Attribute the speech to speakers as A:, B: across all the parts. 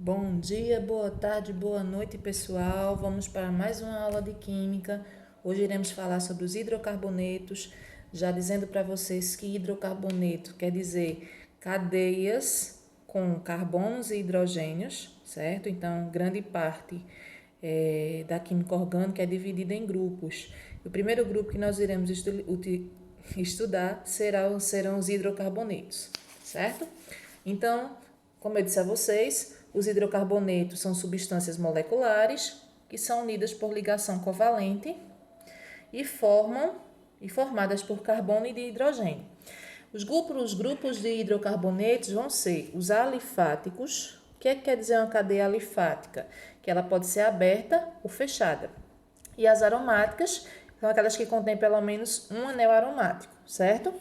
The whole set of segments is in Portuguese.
A: Bom dia, boa tarde, boa noite, pessoal. Vamos para mais uma aula de química. Hoje iremos falar sobre os hidrocarbonetos, já dizendo para vocês que hidrocarboneto quer dizer cadeias com carbonos e hidrogênios, certo? Então, grande parte da química orgânica é dividida em grupos. O primeiro grupo que nós iremos estudar serão os hidrocarbonetos, certo? Então, como eu disse a vocês, os hidrocarbonetos são substâncias moleculares que são unidas por ligação covalente e formadas por carbono e de hidrogênio. Os grupos de hidrocarbonetos vão ser os alifáticos. O que quer dizer uma cadeia alifática? Que ela pode ser aberta ou fechada. E as aromáticas são aquelas que contêm pelo menos um anel aromático, certo?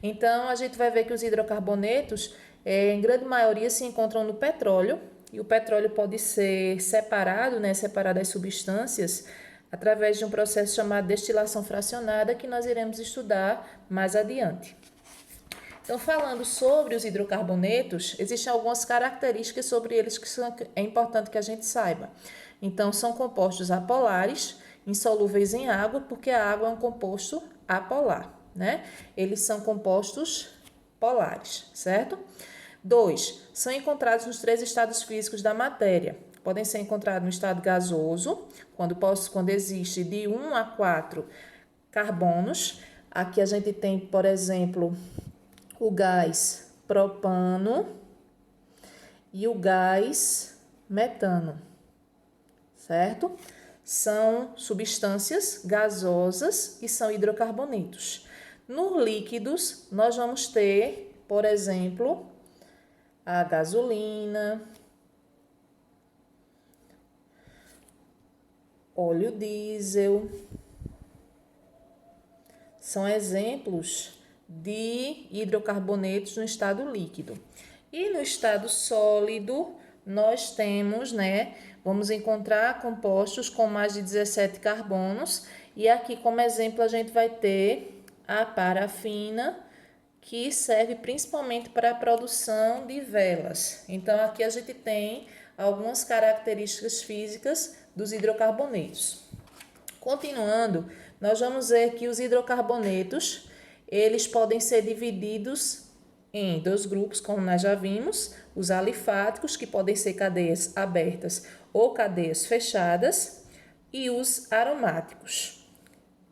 A: Então, a gente vai ver que os hidrocarbonetos, em grande maioria, se encontram no petróleo, e o petróleo pode ser separado das substâncias, através de um processo chamado destilação fracionada, que nós iremos estudar mais adiante. Então, falando sobre os hidrocarbonetos, existem algumas características sobre eles que é importante que a gente saiba. Então, são compostos apolares, insolúveis em água, porque a água é um composto apolar, né? Eles são compostos polares, certo? 2. São encontrados nos 3 estados físicos da matéria. Podem ser encontrados no estado gasoso, quando existe de 1 a 4 carbonos. Aqui a gente tem, por exemplo, o gás propano e o gás metano, certo? São substâncias gasosas e são hidrocarbonetos. Nos líquidos, nós vamos ter, por exemplo, a gasolina, óleo diesel. São exemplos de hidrocarbonetos no estado líquido. E no estado sólido, nós temos, vamos encontrar compostos com mais de 17 carbonos. E aqui, como exemplo, a gente vai ter a parafina, que serve principalmente para a produção de velas. Então, aqui a gente tem algumas características físicas dos hidrocarbonetos. Continuando, nós vamos ver que os hidrocarbonetos, eles podem ser divididos em 2 grupos, como nós já vimos, os alifáticos, que podem ser cadeias abertas ou cadeias fechadas, e os aromáticos.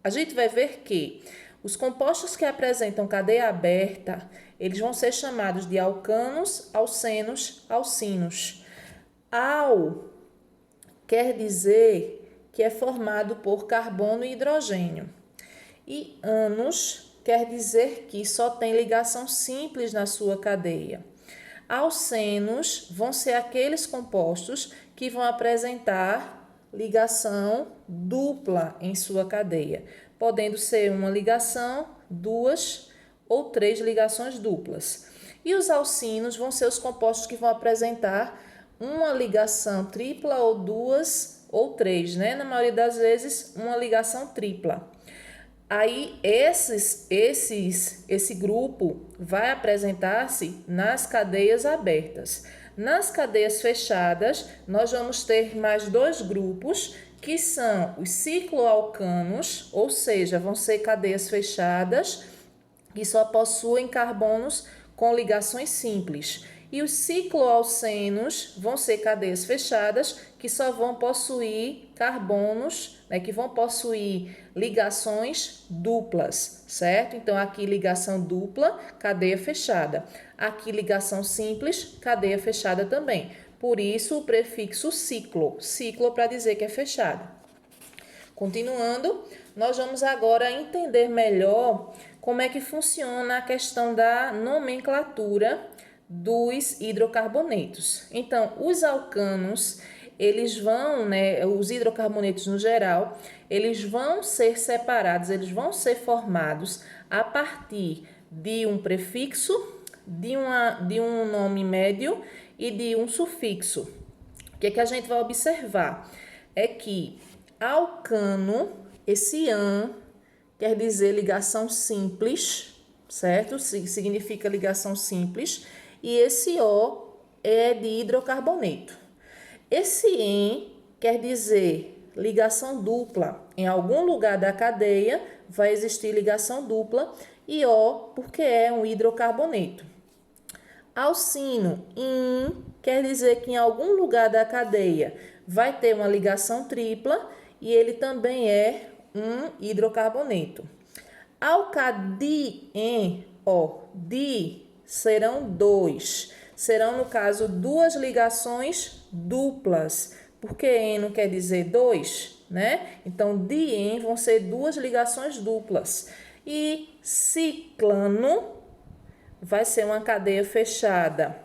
A: A gente vai ver que os compostos que apresentam cadeia aberta, eles vão ser chamados de alcanos, alcenos, alcinos. Al quer dizer que é formado por carbono e hidrogênio. E anos quer dizer que só tem ligação simples na sua cadeia. Alcenos vão ser aqueles compostos que vão apresentar ligação dupla em sua cadeia, podendo ser uma ligação, 2 ou 3 ligações duplas. E os alcinos vão ser os compostos que vão apresentar uma ligação tripla ou 2 ou 3, Na maioria das vezes, uma ligação tripla. Aí, esse grupo vai apresentar-se nas cadeias abertas. Nas cadeias fechadas, nós vamos ter mais 2 grupos, que são os cicloalcanos, ou seja, vão ser cadeias fechadas que só possuem carbonos com ligações simples. E os cicloalcenos vão ser cadeias fechadas que só vão possuir carbonos, que vão possuir ligações duplas, certo? Então, aqui ligação dupla, cadeia fechada. Aqui ligação simples, cadeia fechada também. Por isso, o prefixo ciclo para dizer que é fechada. Continuando, nós vamos agora entender melhor como é que funciona a questão da nomenclatura dos hidrocarbonetos. Então, os alcanos, eles vão, os hidrocarbonetos no geral, eles vão ser separados, eles vão ser formados a partir de um prefixo, de um nome médio e de um sufixo. O que a gente vai observar? É que alcano, esse an quer dizer ligação simples, certo? Significa ligação simples. E esse O é de hidrocarboneto. Esse "en" quer dizer ligação dupla. Em algum lugar da cadeia vai existir ligação dupla. E O, porque é um hidrocarboneto. Alcino, "in", quer dizer que em algum lugar da cadeia vai ter uma ligação tripla e ele também é um hidrocarboneto. Alcadien, di serão dois. Serão, no caso, duas ligações duplas, porque "en" quer dizer dois, né? Então, dien vão ser duas ligações duplas. E ciclano vai ser uma cadeia fechada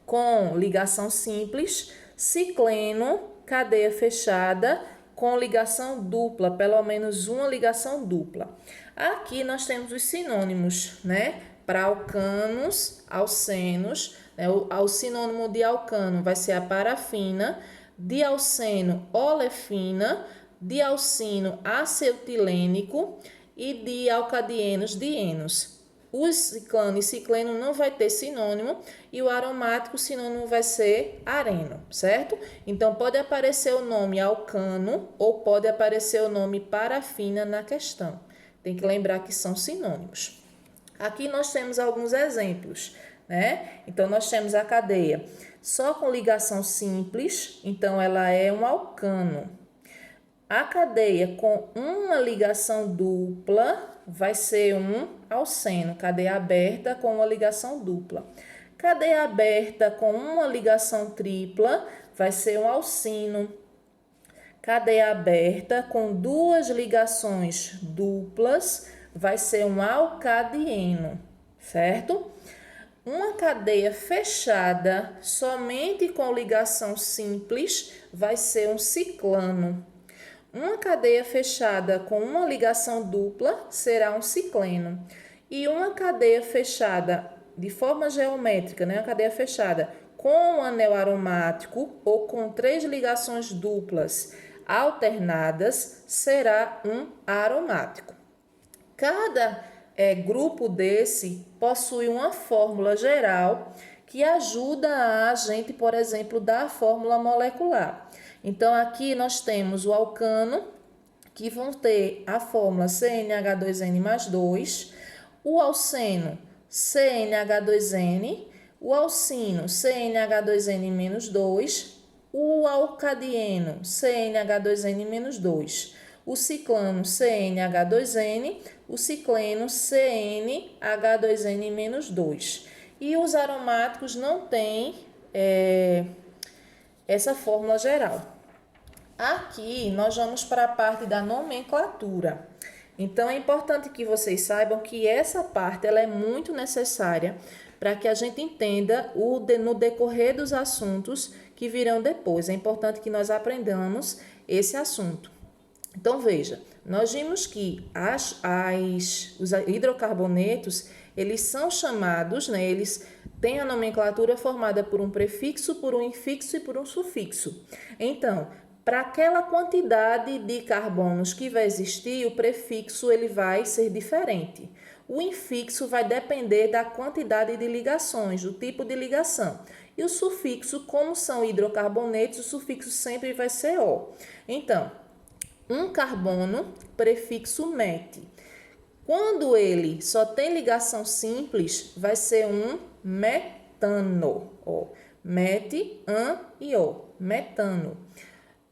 A: com ligação simples, cicleno, cadeia fechada com ligação dupla, pelo menos uma ligação dupla. Aqui nós temos os sinônimos, né? Para alcanos, alcenos, né? O sinônimo de alcano vai ser a parafina, de alceno, olefina, de alcino, acetilênico e de alcadienos, dienos. O ciclano e cicleno não vai ter sinônimo e o aromático, o sinônimo vai ser areno, certo? Então, pode aparecer o nome alcano ou pode aparecer o nome parafina na questão. Tem que lembrar que são sinônimos. Aqui nós temos alguns exemplos, né? Então, nós temos a cadeia só com ligação simples, então ela é um alcano. A cadeia com uma ligação dupla vai ser um alceno, cadeia aberta com uma ligação dupla. Cadeia aberta com uma ligação tripla vai ser um alcino. Cadeia aberta com duas ligações duplas vai ser um alcadieno, certo? Uma cadeia fechada somente com ligação simples vai ser um ciclano. Uma cadeia fechada com uma ligação dupla será um cicleno. E uma cadeia fechada de forma geométrica, né? Uma cadeia fechada com um anel aromático ou com 3 ligações duplas alternadas será um aromático. Cada grupo desse possui uma fórmula geral que ajuda a gente, por exemplo, dar a fórmula molecular. Então, aqui nós temos o alcano, que vão ter a fórmula CnH2n mais 2, o alceno CnH2n, o alcino CnH2n menos 2, o alcadieno CnH2n menos 2, o ciclano CnH2n, o cicleno CnH2n menos 2. E os aromáticos não têm essa fórmula geral. Aqui nós vamos para a parte da nomenclatura. Então é importante que vocês saibam que essa parte ela é muito necessária para que a gente entenda no decorrer dos assuntos que virão depois. É importante que nós aprendamos esse assunto. Então veja, nós vimos que os hidrocarbonetos eles são chamados, né, eles têm a nomenclatura formada por um prefixo, por um infixo e por um sufixo. Então, para aquela quantidade de carbonos que vai existir, o prefixo ele vai ser diferente. O infixo vai depender da quantidade de ligações, do tipo de ligação. E o sufixo, como são hidrocarbonetos, o sufixo sempre vai ser O. Então, um carbono, prefixo met. Quando ele só tem ligação simples, vai ser um metano. Met, an e O. Metano.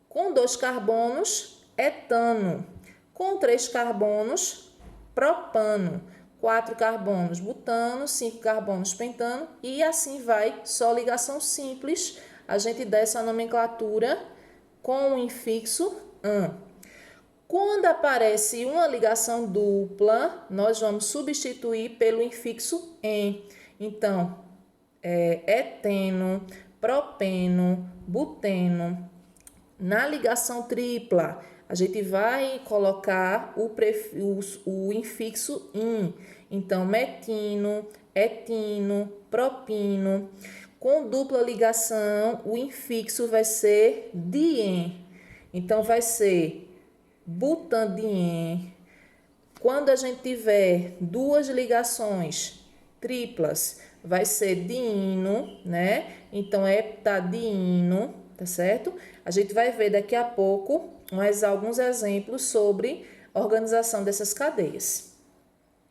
A: Com 2 carbonos, etano. Com 3 carbonos, propano. 4 carbonos, butano. 5 carbonos, pentano. E assim vai, só ligação simples. A gente dá essa nomenclatura com o infixo an. Quando aparece uma ligação dupla, nós vamos substituir pelo infixo en. Então, eteno, propeno, buteno. Na ligação tripla, a gente vai colocar o infixo in. Então, metino, etino, propino. Com dupla ligação, o infixo vai ser dien. Então, vai ser butandien. Quando a gente tiver duas ligações triplas, vai ser diino, né? Então, heptadieno, tá certo? A gente vai ver daqui a pouco mais alguns exemplos sobre a organização dessas cadeias.